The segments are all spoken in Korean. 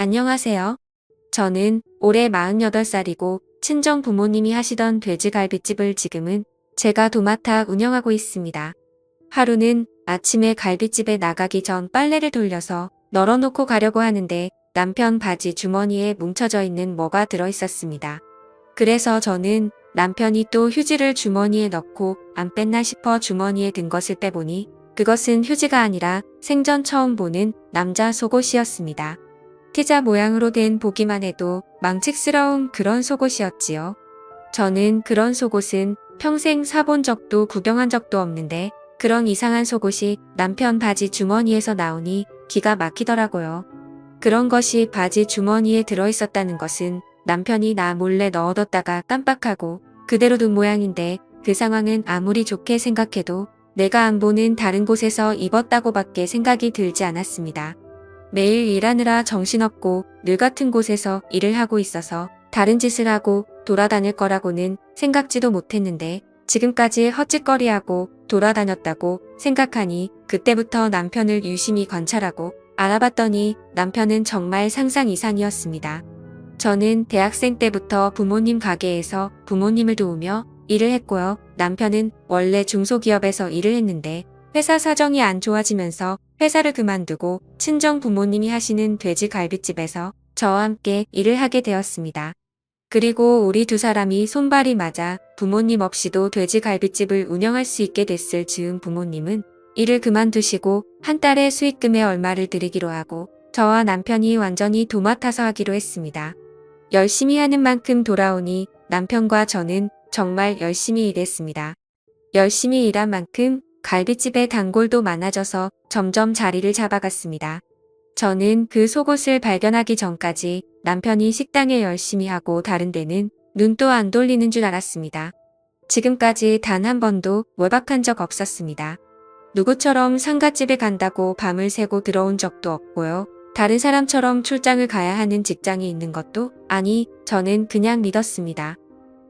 안녕하세요. 저는 올해 48살이고 친정 부모님이 하시던 돼지갈비집을 지금은 제가 도맡아 운영하고 있습니다. 하루는 아침에 갈비집에 나가기 전 빨래를 돌려서 널어놓고 가려고 하는데 남편 바지 주머니에 뭉쳐져 있는 뭐가 들어있었습니다. 그래서 저는 남편이 또 휴지를 주머니에 넣고 안 뺐나 싶어 주머니에 든 것을 빼보니 그것은 휴지가 아니라 생전 처음 보는 남자 속옷이었습니다. 티자 모양으로 된 보기만 해도 망측스러운 그런 속옷이었지요. 저는 그런 속옷은 평생 사본 적도 구경한 적도 없는데 그런 이상한 속옷이 남편 바지 주머니에서 나오니 기가 막히더라고요. 그런 것이 바지 주머니에 들어있었다는 것은 남편이 나 몰래 넣어뒀다가 깜빡하고 그대로 둔 모양인데 그 상황은 아무리 좋게 생각해도 내가 안 보는 다른 곳에서 입었다고밖에 생각이 들지 않았습니다. 매일 일하느라 정신없고 늘 같은 곳에서 일을 하고 있어서 다른 짓을 하고 돌아다닐 거라고는 생각지도 못했는데 지금까지 헛짓거리하고 돌아다녔다고 생각하니 그때부터 남편을 유심히 관찰하고 알아봤더니 남편은 정말 상상 이상이었습니다. 저는 대학생 때부터 부모님 가게에서 부모님을 도우며 일을 했고요. 남편은 원래 중소기업에서 일을 했는데 회사 사정이 안 좋아지면서 회사를 그만두고 친정 부모님이 하시는 돼지갈비집에서 저와 함께 일을 하게 되었습니다. 그리고 우리 두 사람이 손발이 맞아 부모님 없이도 돼지갈비집을 운영할 수 있게 됐을 즈음 부모님은 일을 그만두시고 한 달에 수익금의 얼마를 드리기로 하고 저와 남편이 완전히 도맡아서 하기로 했습니다. 열심히 하는 만큼 돌아오니 남편과 저는 정말 열심히 일했습니다. 열심히 일한 만큼 갈비집의 단골도 많아져서 점점 자리를 잡아갔습니다. 저는 그 속옷을 발견하기 전까지 남편이 식당에 열심히 하고 다른 데는 눈도 안 돌리는 줄 알았습니다. 지금까지 단 한 번도 외박한 적 없었습니다. 누구처럼 상갓집에 간다고 밤을 새고 들어온 적도 없고요. 다른 사람처럼 출장을 가야 하는 직장이 있는 것도 아니, 저는 그냥 믿었습니다.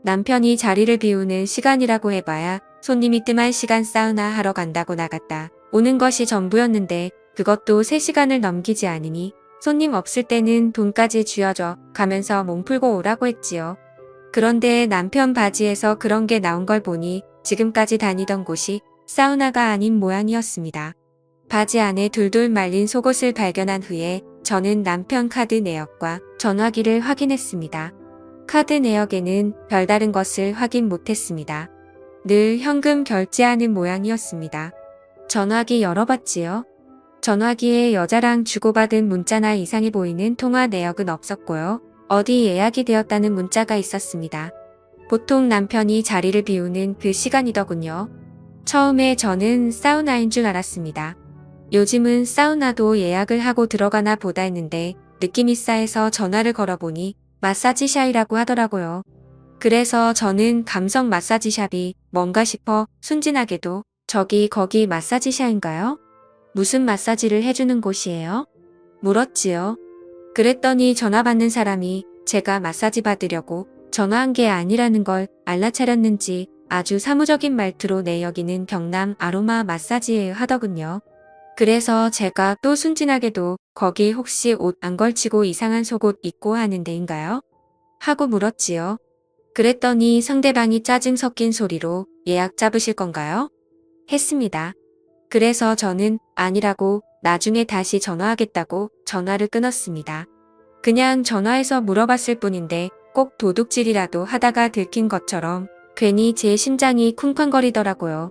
남편이 자리를 비우는 시간이라고 해봐야 손님이 뜸한 시간 사우나 하러 간다고 나갔다 오는 것이 전부였는데 그것도 3시간을 넘기지 않으니 손님 없을 때는 돈까지 쥐어줘 가면서 몸 풀고 오라고 했지요. 그런데 남편 바지에서 그런 게 나온 걸 보니 지금까지 다니던 곳이 사우나가 아닌 모양이었습니다. 바지 안에 둘둘 말린 속옷을 발견한 후에 저는 남편 카드 내역과 전화기를 확인했습니다. 카드 내역에는 별다른 것을 확인 못했습니다. 늘 현금 결제하는 모양이었습니다. 전화기 열어봤지요. 전화기에 여자랑 주고받은 문자나 이상해 보이는 통화 내역은 없었고요. 어디 예약이 되었다는 문자가 있었습니다. 보통 남편이 자리를 비우는 그 시간이더군요. 처음에 저는 사우나인 줄 알았습니다. 요즘은 사우나도 예약을 하고 들어가나 보다 했는데 느낌이 싸해서 전화를 걸어보니 마사지샵이라고 하더라고요. 그래서 저는 감성 마사지샵이 뭔가 싶어 순진하게도 거기 마사지샵인가요? 무슨 마사지를 해주는 곳이에요? 물었지요. 그랬더니 전화 받는 사람이 제가 마사지 받으려고 전화한 게 아니라는 걸 알라차렸는지 아주 사무적인 말투로 네 여기는 경남 아로마 마사지예요 하더군요. 그래서 제가 또 순진하게도 거기 혹시 옷 안 걸치고 이상한 속옷 입고 하는 데인가요? 하고 물었지요. 그랬더니 상대방이 짜증 섞인 소리로 예약 잡으실 건가요? 했습니다. 그래서 저는 아니라고 나중에 다시 전화하겠다고 전화를 끊었습니다. 그냥 전화해서 물어봤을 뿐인데 꼭 도둑질이라도 하다가 들킨 것처럼 괜히 제 심장이 쿵쾅거리더라고요.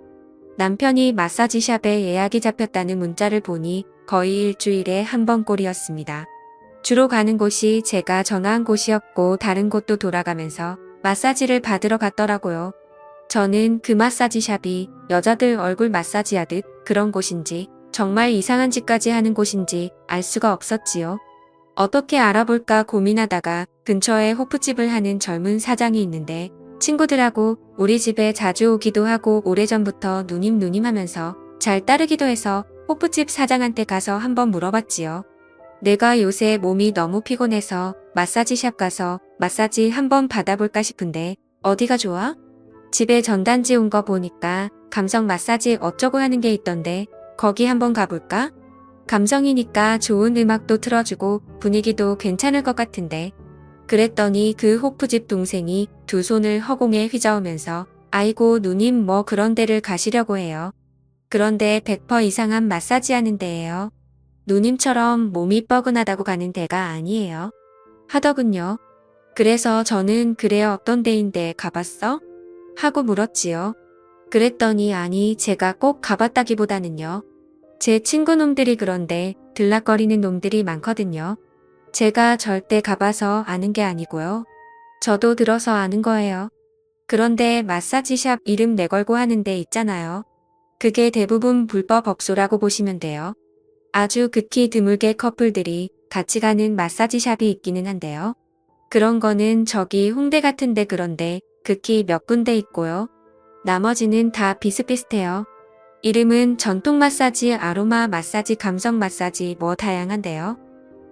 남편이 마사지샵에 예약이 잡혔다는 문자를 보니 거의 일주일에 한 번 꼴이었습니다. 주로 가는 곳이 제가 전화한 곳이었고 다른 곳도 돌아가면서 마사지를 받으러 갔더라고요. 저는 그 마사지샵이 여자들 얼굴 마사지하듯 그런 곳인지 정말 이상한 짓까지 하는 곳인지 알 수가 없었지요. 어떻게 알아볼까 고민하다가 근처에 호프집을 하는 젊은 사장이 있는데 친구들하고 우리 집에 자주 오기도 하고 오래전부터 누님 하면서 잘 따르기도 해서 호프집 사장한테 가서 한번 물어봤지요. 내가 요새 몸이 너무 피곤해서 마사지샵 가서 마사지 한번 받아볼까 싶은데 어디가 좋아? 집에 전단지 온 거 보니까 감성 마사지 어쩌고 하는 게 있던데 거기 한번 가볼까? 감성이니까 좋은 음악도 틀어주고 분위기도 괜찮을 것 같은데. 그랬더니 그 호프집 동생이 두 손을 허공에 휘저으면서 아이고 누님 뭐 그런 데를 가시려고 해요. 그런데 100% 이상한 마사지 하는 데예요. 누님처럼 몸이 뻐근하다고 가는 데가 아니에요. 하더군요. 그래서 저는 그래요 어떤 데인데 가봤어? 하고 물었지요. 그랬더니 아니 제가 꼭 가봤다기보다는요. 제 친구 놈들이 그런데 들락거리는 놈들이 많거든요. 제가 절대 가봐서 아는 게 아니고요. 저도 들어서 아는 거예요. 그런데 마사지샵 이름 내걸고 하는 데 있잖아요. 그게 대부분 불법 업소라고 보시면 돼요. 아주 극히 드물게 커플들이 같이 가는 마사지샵이 있기는 한데요. 그런 거는 저기 홍대 같은데 그런데 극히 몇 군데 있고요. 나머지는 다 비슷비슷해요. 이름은 전통 마사지, 아로마 마사지, 감성 마사지 뭐 다양한데요.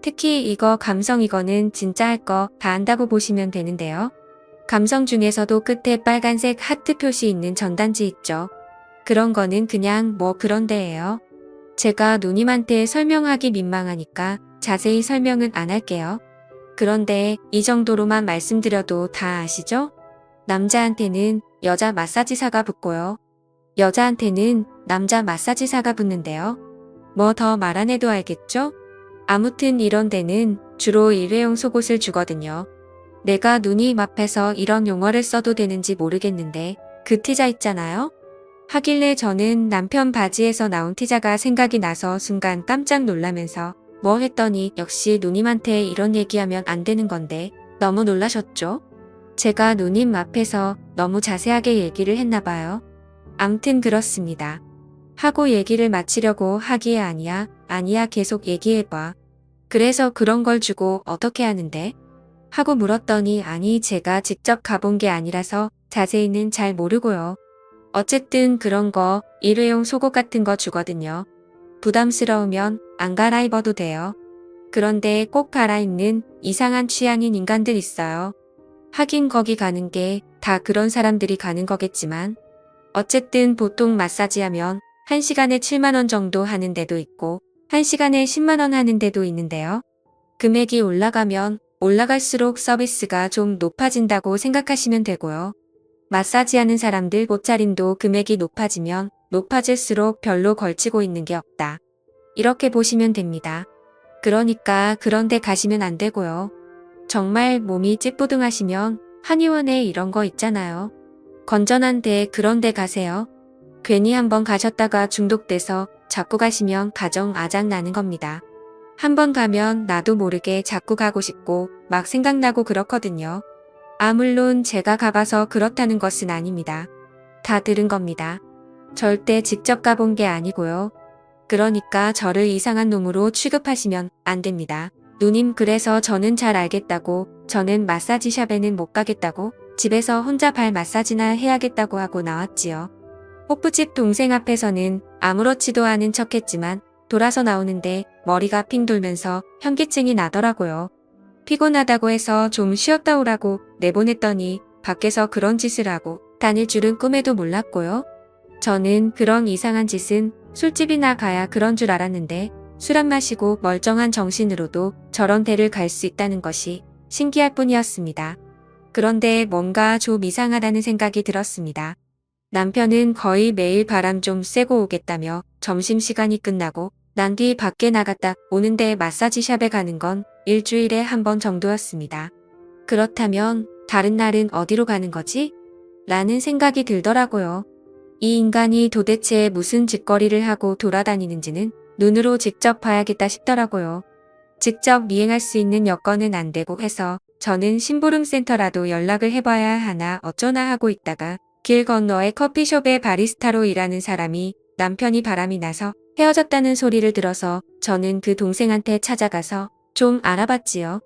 특히 이거 감성 이거는 진짜 할 거 다 한다고 보시면 되는데요. 감성 중에서도 끝에 빨간색 하트 표시 있는 전단지 있죠. 그런 거는 그냥 뭐 그런 데예요. 제가 누님한테 설명하기 민망하니까 자세히 설명은 안 할게요. 그런데 이 정도로만 말씀드려도 다 아시죠? 남자한테는 여자 마사지사가 붙고요. 여자한테는 남자 마사지사가 붙는데요. 뭐 더 말 안 해도 알겠죠? 아무튼 이런 데는 주로 일회용 속옷을 주거든요. 내가 누님 앞에서 이런 용어를 써도 되는지 모르겠는데 그 티자 있잖아요? 하길래 저는 남편 바지에서 나온 티자가 생각이 나서 순간 깜짝 놀라면서 뭐 했더니 역시 누님한테 이런 얘기하면 안 되는 건데 너무 놀라셨죠? 제가 누님 앞에서 너무 자세하게 얘기를 했나 봐요. 암튼 그렇습니다. 하고 얘기를 마치려고 하기에 아니야 계속 얘기해봐. 그래서 그런 걸 주고 어떻게 하는데? 하고 물었더니 아니 제가 직접 가본 게 아니라서 자세히는 잘 모르고요. 어쨌든 그런 거 일회용 속옷 같은 거 주거든요. 부담스러우면 안 갈아입어도 돼요. 그런데 꼭 갈아입는 이상한 취향인 인간들 있어요. 하긴 거기 가는 게 다 그런 사람들이 가는 거겠지만 어쨌든 보통 마사지 하면 1시간에 7만 원 정도 하는 데도 있고 1시간에 10만 원 하는 데도 있는데요. 금액이 올라가면 올라갈수록 서비스가 좀 높아진다고 생각하시면 되고요. 마사지 하는 사람들 옷차림도 금액이 높아지면 높아질수록 별로 걸치고 있는 게 없다. 이렇게 보시면 됩니다. 그러니까 그런 데 가시면 안 되고요. 정말 몸이 찌뿌둥하시면 한의원에 이런 거 있잖아요. 건전한 데 그런 데 가세요. 괜히 한번 가셨다가 중독돼서 자꾸 가시면 가정 아작 나는 겁니다. 한번 가면 나도 모르게 자꾸 가고 싶고 막 생각나고 그렇거든요. 물론 제가 가봐서 그렇다는 것은 아닙니다. 다 들은 겁니다. 절대 직접 가본 게 아니고요. 그러니까 저를 이상한 놈으로 취급하시면 안 됩니다. 누님 그래서 저는 잘 알겠다고 저는 마사지샵에는 못 가겠다고 집에서 혼자 발 마사지나 해야겠다고 하고 나왔지요. 호프집 동생 앞에서는 아무렇지도 않은 척했지만 돌아서 나오는데 머리가 핑 돌면서 현기증이 나더라고요. 피곤하다고 해서 좀 쉬었다 오라고 내보냈더니 밖에서 그런 짓을 하고 다닐 줄은 꿈에도 몰랐고요. 저는 그런 이상한 짓은 술집이나 가야 그런 줄 알았는데 술 안 마시고 멀쩡한 정신으로도 저런 데를 갈 수 있다는 것이 신기할 뿐이었습니다. 그런데 뭔가 좀 이상하다는 생각이 들었습니다. 남편은 거의 매일 바람 좀 쐬고 오겠다며 점심시간이 끝나고 난 뒤 밖에 나갔다 오는데 마사지샵에 가는 건 일주일에 한 번 정도였습니다. 그렇다면 다른 날은 어디로 가는 거지? 라는 생각이 들더라고요. 이 인간이 도대체 무슨 짓거리를 하고 돌아다니는지는 눈으로 직접 봐야겠다 싶더라고요. 직접 미행할 수 있는 여건은 안 되고 해서 저는 심부름센터라도 연락을 해봐야 하나 어쩌나 하고 있다가 길 건너의 커피숍의 바리스타로 일하는 사람이 남편이 바람이 나서 헤어졌다는 소리를 들어서 저는 그 동생한테 찾아가서 좀 알아봤지요.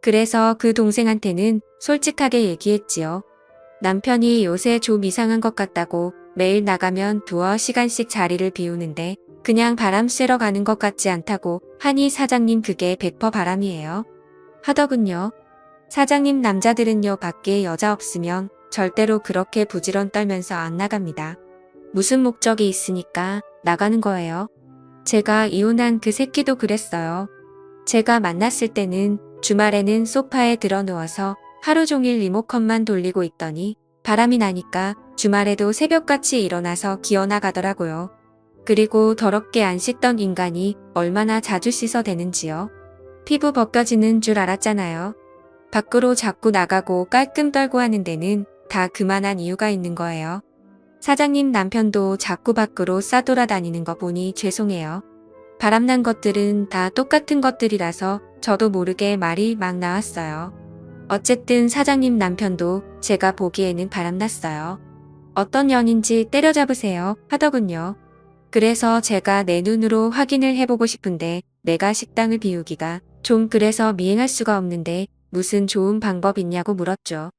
그래서 그 동생한테는 솔직하게 얘기했지요. 남편이 요새 좀 이상한 것 같다고 매일 나가면 두어 시간씩 자리를 비우는데 그냥 바람 쐬러 가는 것 같지 않다고 하니 사장님 그게 100% 바람이에요. 하더군요. 사장님 남자들은요 밖에 여자 없으면 절대로 그렇게 부지런 떨면서 안 나갑니다. 무슨 목적이 있으니까 나가는 거예요. 제가 이혼한 그 새끼도 그랬어요. 제가 만났을 때는 주말에는 소파에 들어 누워서 하루 종일 리모컨만 돌리고 있더니 바람이 나니까 주말에도 새벽같이 일어나서 기어나가더라고요. 그리고 더럽게 안 씻던 인간이 얼마나 자주 씻어대는지요. 피부 벗겨지는 줄 알았잖아요. 밖으로 자꾸 나가고 깔끔 떨고 하는 데는 다 그만한 이유가 있는 거예요. 사장님 남편도 자꾸 밖으로 싸돌아다니는 거 보니 죄송해요. 바람난 것들은 다 똑같은 것들이라서 저도 모르게 말이 막 나왔어요. 어쨌든 사장님 남편도 제가 보기에는 바람났어요. 어떤 년인지 때려잡으세요 하더군요. 그래서 제가 내 눈으로 확인을 해보고 싶은데 내가 식당을 비우기가 좀 그래서 미행할 수가 없는데 무슨 좋은 방법 있냐고 물었죠.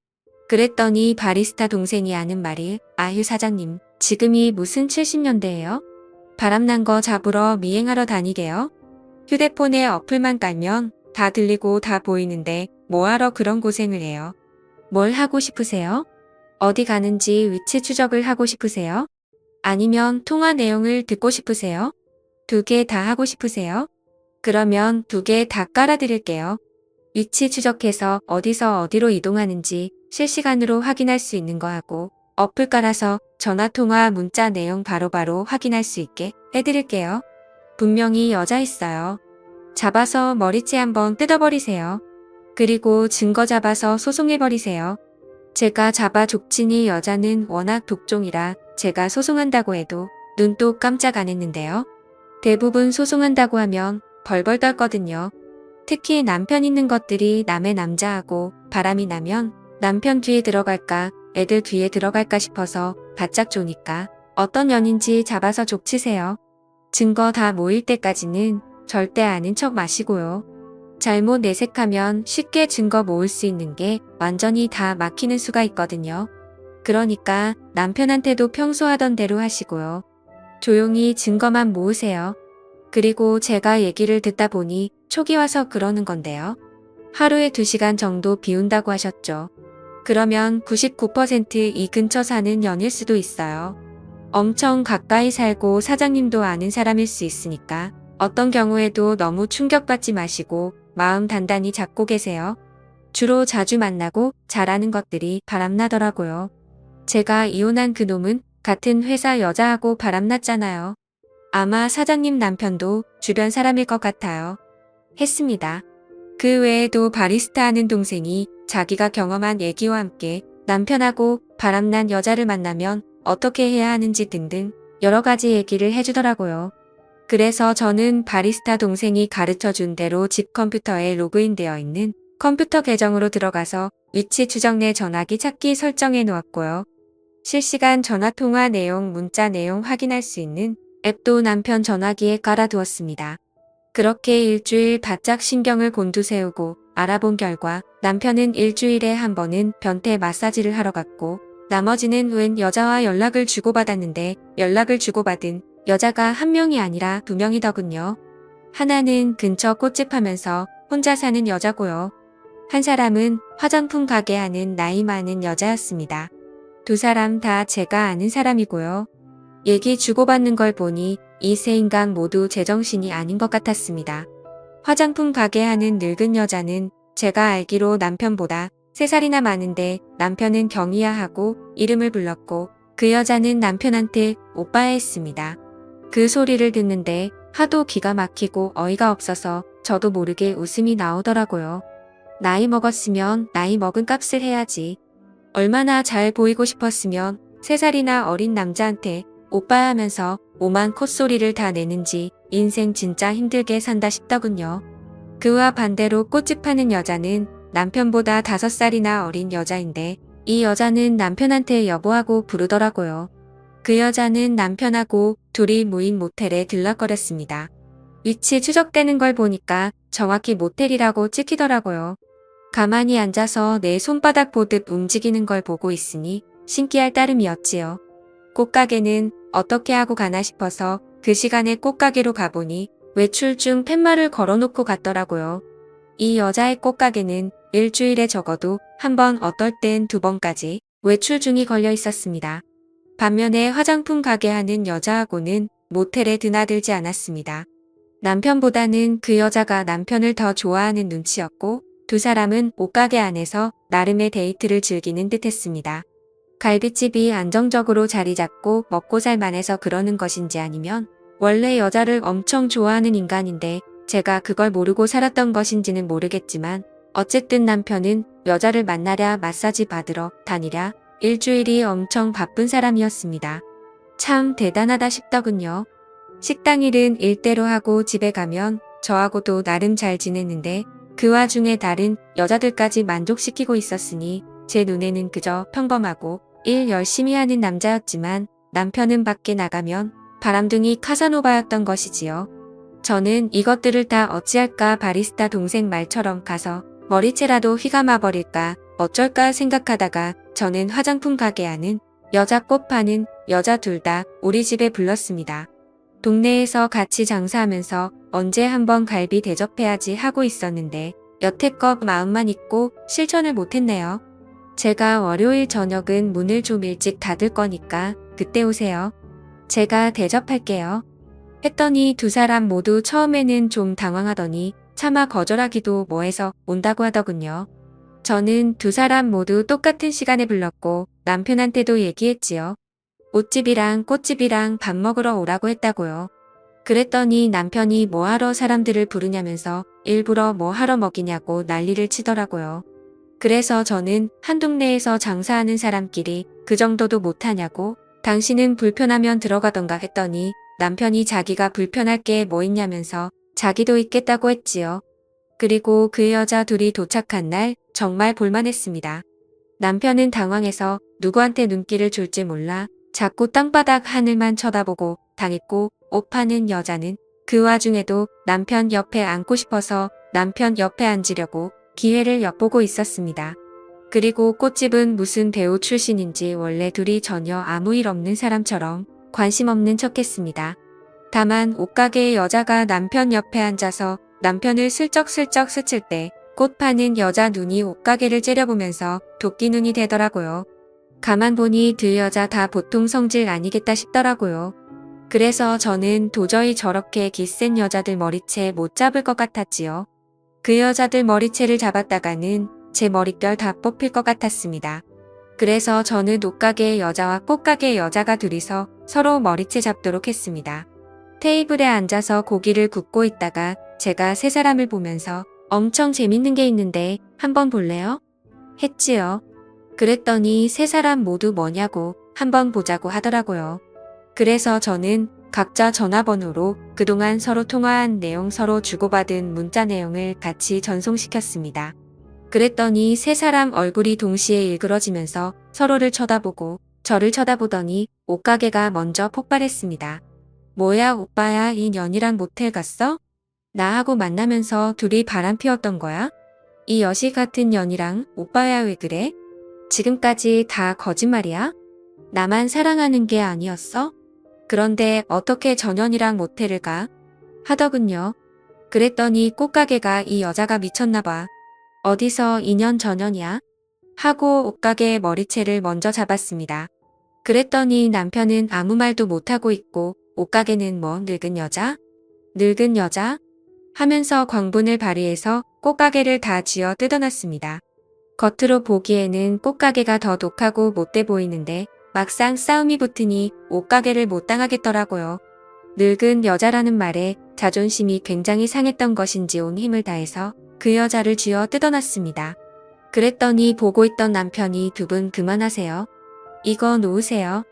그랬더니 바리스타 동생이 하는 말이 아휴 사장님 지금이 무슨 70년대예요? 바람난 거 잡으러 미행하러 다니게요? 휴대폰에 어플만 깔면 다 들리고 다 보이는데 뭐하러 그런 고생을 해요? 뭘 하고 싶으세요? 어디 가는지 위치 추적을 하고 싶으세요? 아니면 통화 내용을 듣고 싶으세요? 두 개 다 하고 싶으세요? 그러면 두 개 다 깔아드릴게요. 위치 추적해서 어디서 어디로 이동하는지 실시간으로 확인할 수 있는 거 하고 어플 깔아서 전화통화 문자 내용 바로바로 확인할 수 있게 해드릴게요. 분명히 여자였어요. 잡아서 머리채 한번 뜯어버리세요. 그리고 증거 잡아서 소송해버리세요. 제가 잡아 족치니 여자는 워낙 독종이라 제가 소송한다고 해도 눈도 깜짝 안 했는데요. 대부분 소송한다고 하면 벌벌 떨거든요. 특히 남편 있는 것들이 남의 남자하고 바람이 나면 남편 뒤에 들어갈까 애들 뒤에 들어갈까 싶어서 바짝 조니까 어떤 년인지 잡아서 족치세요. 증거 다 모일 때까지는 절대 아는 척 마시고요. 잘못 내색하면 쉽게 증거 모을 수 있는 게 완전히 다 막히는 수가 있거든요. 그러니까 남편한테도 평소 하던 대로 하시고요. 조용히 증거만 모으세요. 그리고 제가 얘기를 듣다 보니 촉이 와서 그러는 건데요. 하루에 2시간 정도 비운다고 하셨죠. 그러면 99%이 근처 사는 연일 수도 있어요. 엄청 가까이 살고 사장님도 아는 사람일 수 있으니까 어떤 경우에도 너무 충격받지 마시고 마음 단단히 잡고 계세요. 주로 자주 만나고 잘하는 것들이 바람나더라고요. 제가 이혼한 그 놈은 같은 회사 여자하고 바람났잖아요. 아마 사장님 남편도 주변 사람일 것 같아요. 했습니다. 그 외에도 바리스타 하는 동생이 자기가 경험한 얘기와 함께 남편하고 바람난 여자를 만나면 어떻게 해야 하는지 등등 여러 가지 얘기를 해주더라고요. 그래서 저는 바리스타 동생이 가르쳐준 대로 집 컴퓨터에 로그인되어 있는 컴퓨터 계정으로 들어가서 위치 추적 내 전화기 찾기 설정해 놓았고요. 실시간 전화통화 내용, 문자 내용 확인할 수 있는 앱도 남편 전화기에 깔아두었습니다. 그렇게 일주일 바짝 신경을 곤두세우고 알아본 결과 남편은 일주일에 한 번은 변태 마사지를 하러 갔고 나머지는 웬 여자와 연락을 주고받았는데 연락을 주고받은 여자가 한 명이 아니라 2명이더군요. 하나는 근처 꽃집 하면서 혼자 사는 여자고요. 한 사람은 화장품 가게 하는 나이 많은 여자였습니다. 두 사람 다 제가 아는 사람이고요. 얘기 주고받는 걸 보니 이 세 인간 모두 제정신이 아닌 것 같았습니다. 화장품 가게 하는 늙은 여자는 제가 알기로 남편보다 3살이나 많은데 남편은 경희야 하고 이름을 불렀고 그 여자는 남편한테 오빠야 했습니다. 그 소리를 듣는데 하도 기가 막히고 어이가 없어서 저도 모르게 웃음이 나오더라고요. 나이 먹었으면 나이 먹은 값을 해야지. 얼마나 잘 보이고 싶었으면 3살이나 어린 남자한테 오빠야 하면서 오만 콧소리를 다 내는지 인생 진짜 힘들게 산다 싶더군요. 그와 반대로 꽃집 파는 여자는 남편보다 5살이나 어린 여자인데 이 여자는 남편한테 여보하고 부르더라고요. 그 여자는 남편하고 둘이 모인 모텔에 들락거렸습니다. 위치 추적되는 걸 보니까 정확히 모텔이라고 찍히더라고요. 가만히 앉아서 내 손바닥 보듯 움직이는 걸 보고 있으니 신기할 따름이었지요. 꽃가게는 어떻게 하고 가나 싶어서 그 시간에 꽃가게로 가보니 외출 중 팻말을 걸어놓고 갔더라고요. 이 여자의 꽃가게는 일주일에 적어도 한 번 어떨 땐 2번까지 외출 중이 걸려 있었습니다. 반면에 화장품 가게 하는 여자하고는 모텔에 드나들지 않았습니다. 남편보다는 그 여자가 남편을 더 좋아하는 눈치였고 두 사람은 옷가게 안에서 나름의 데이트를 즐기는 듯했습니다. 갈비집이 안정적으로 자리 잡고 먹고 살만해서 그러는 것인지 아니면 원래 여자를 엄청 좋아하는 인간인데 제가 그걸 모르고 살았던 것인지는 모르겠지만 어쨌든 남편은 여자를 만나랴 마사지 받으러 다니랴 일주일이 엄청 바쁜 사람이었습니다. 참 대단하다 싶더군요. 식당 일은 일대로 하고 집에 가면 저하고도 나름 잘 지냈는데 그 와중에 다른 여자들까지 만족시키고 있었으니 제 눈에는 그저 평범하고 일 열심히 하는 남자였지만 남편은 밖에 나가면 바람둥이 카사노바였던 것이지요. 저는 이것들을 다 어찌할까 바리스타 동생 말처럼 가서 머리채라도 휘감아 버릴까 어쩔까 생각하다가 저는 화장품 가게 하는 여자 꽃 파는 여자 둘 다 우리 집에 불렀습니다. 동네에서 같이 장사하면서 언제 한번 갈비 대접해야지 하고 있었는데 여태껏 마음만 있고 실천을 못했네요. 제가 월요일 저녁은 문을 좀 일찍 닫을 거니까 그때 오세요. 제가 대접할게요. 했더니 두 사람 모두 처음에는 좀 당황하더니 차마 거절하기도 뭐해서 온다고 하더군요. 저는 두 사람 모두 똑같은 시간에 불렀고 남편한테도 얘기했지요. 옷집이랑 꽃집이랑 밥 먹으러 오라고 했다고요. 그랬더니 남편이 뭐하러 사람들을 부르냐면서 일부러 뭐하러 먹이냐고 난리를 치더라고요. 그래서 저는 한 동네에서 장사하는 사람끼리 그 정도도 못하냐고 당신은 불편하면 들어가던가 했더니 남편이 자기가 불편할 게 뭐 있냐면서 자기도 있겠다고 했지요. 그리고 그 여자 둘이 도착한 날 정말 볼만했습니다. 남편은 당황해서 누구한테 눈길을 줄지 몰라 자꾸 땅바닥 하늘만 쳐다보고 당했고 옷 파는 여자는 그 와중에도 남편 옆에 앉고 싶어서 남편 옆에 앉으려고 기회를 엿보고 있었습니다. 그리고 꽃집은 무슨 배우 출신인지 원래 둘이 전혀 아무 일 없는 사람처럼 관심 없는 척했습니다. 다만 옷가게의 여자가 남편 옆에 앉아서 남편을 슬쩍슬쩍 스칠 때 꽃 파는 여자 눈이 옷가게를 째려보면서 도끼 눈이 되더라고요. 가만 보니 두 여자 다 보통 성질 아니겠다 싶더라고요. 그래서 저는 도저히 저렇게 기센 여자들 머리채 못 잡을 것 같았지요. 그 여자들 머리채를 잡았다가는 제 머릿결 다 뽑힐 것 같았습니다. 그래서 저는 옷가게의 여자와 꽃가게의 여자가 둘이서 서로 머리채 잡도록 했습니다. 테이블에 앉아서 고기를 굽고 있다가 제가 세 사람을 보면서 엄청 재밌는 게 있는데 한번 볼래요? 했지요. 그랬더니 세 사람 모두 뭐냐고 한번 보자고 하더라고요. 그래서 저는 각자 전화번호로 그동안 서로 통화한 내용 서로 주고받은 문자 내용을 같이 전송시켰습니다. 그랬더니 세 사람 얼굴이 동시에 일그러지면서 서로를 쳐다보고 저를 쳐다보더니 옷가게가 먼저 폭발했습니다. 뭐야 오빠야 이 년이랑 모텔 갔어? 나하고 만나면서 둘이 바람 피웠던 거야? 이 여시 같은 년이랑 오빠야 왜 그래? 지금까지 다 거짓말이야? 나만 사랑하는 게 아니었어? 그런데 어떻게 전현이랑 모텔을 가? 하더군요. 그랬더니 꽃가게가 이 여자가 미쳤나 봐. 어디서 2년 전현이야? 하고 옷가게의 머리채를 먼저 잡았습니다. 그랬더니 남편은 아무 말도 못하고 있고 옷가게는 뭐 늙은 여자? 늙은 여자? 하면서 광분을 발휘해서 꽃가게를 다 쥐어 뜯어놨습니다. 겉으로 보기에는 꽃가게가 더 독하고 못돼 보이는데 막상 싸움이 붙으니 옷가게를 못 당하겠더라고요. 늙은 여자라는 말에 자존심이 굉장히 상했던 것인지 온 힘을 다해서 그 여자를 쥐어 뜯어놨습니다. 그랬더니 보고 있던 남편이 두 분 그만하세요. 이거 놓으세요.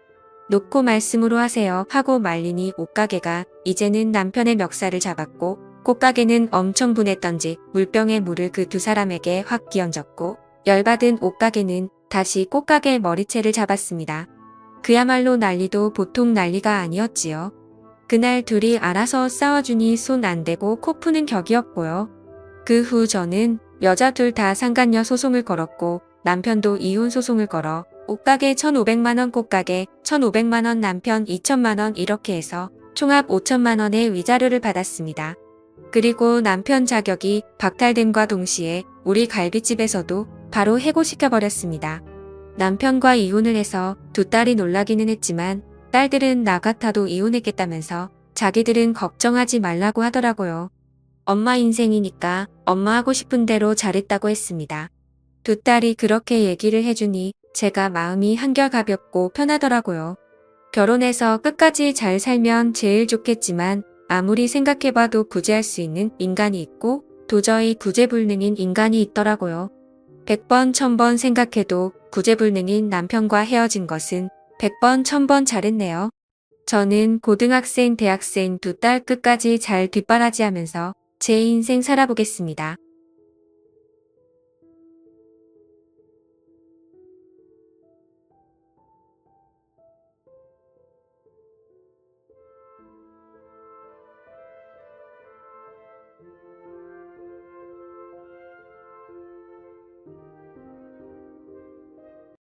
놓고 말씀으로 하세요 하고 말리니 옷가게가 이제는 남편의 멱살을 잡았고 꽃가게는 엄청 분했던지 물병에 물을 그 두 사람에게 확 끼얹었고 열받은 옷가게는 다시 꽃가게의 머리채를 잡았습니다. 그야말로 난리도 보통 난리가 아니었지요. 그날 둘이 알아서 싸워주니 손 안 대고 코 푸는 격이었고요. 그 후 저는 여자 둘 다 상간녀 소송을 걸었고 남편도 이혼 소송을 걸어 옷가게 1,500만원 꽃가게 1,500만원 남편 2,000만원 이렇게 해서 총합 5천만원의 위자료를 받았습니다. 그리고 남편 자격이 박탈됨과 동시에 우리 갈비집에서도 바로 해고시켜버렸습니다. 남편과 이혼을 해서 두 딸이 놀라기는 했지만 딸들은 나 같아도 이혼했겠다면서 자기들은 걱정하지 말라고 하더라고요. 엄마 인생이니까 엄마 하고 싶은 대로 잘했다고 했습니다. 두 딸이 그렇게 얘기를 해주니 제가 마음이 한결 가볍고 편하더라고요. 결혼해서 끝까지 잘 살면 제일 좋겠지만 아무리 생각해봐도 구제할 수 있는 인간이 있고 도저히 구제불능인 인간이 있더라고요. 100번, 1000번 생각해도 구제불능인 남편과 헤어진 것은 100번, 1000번 잘했네요. 저는 고등학생, 대학생 두 딸 끝까지 잘 뒷바라지하면서 제 인생 살아보겠습니다.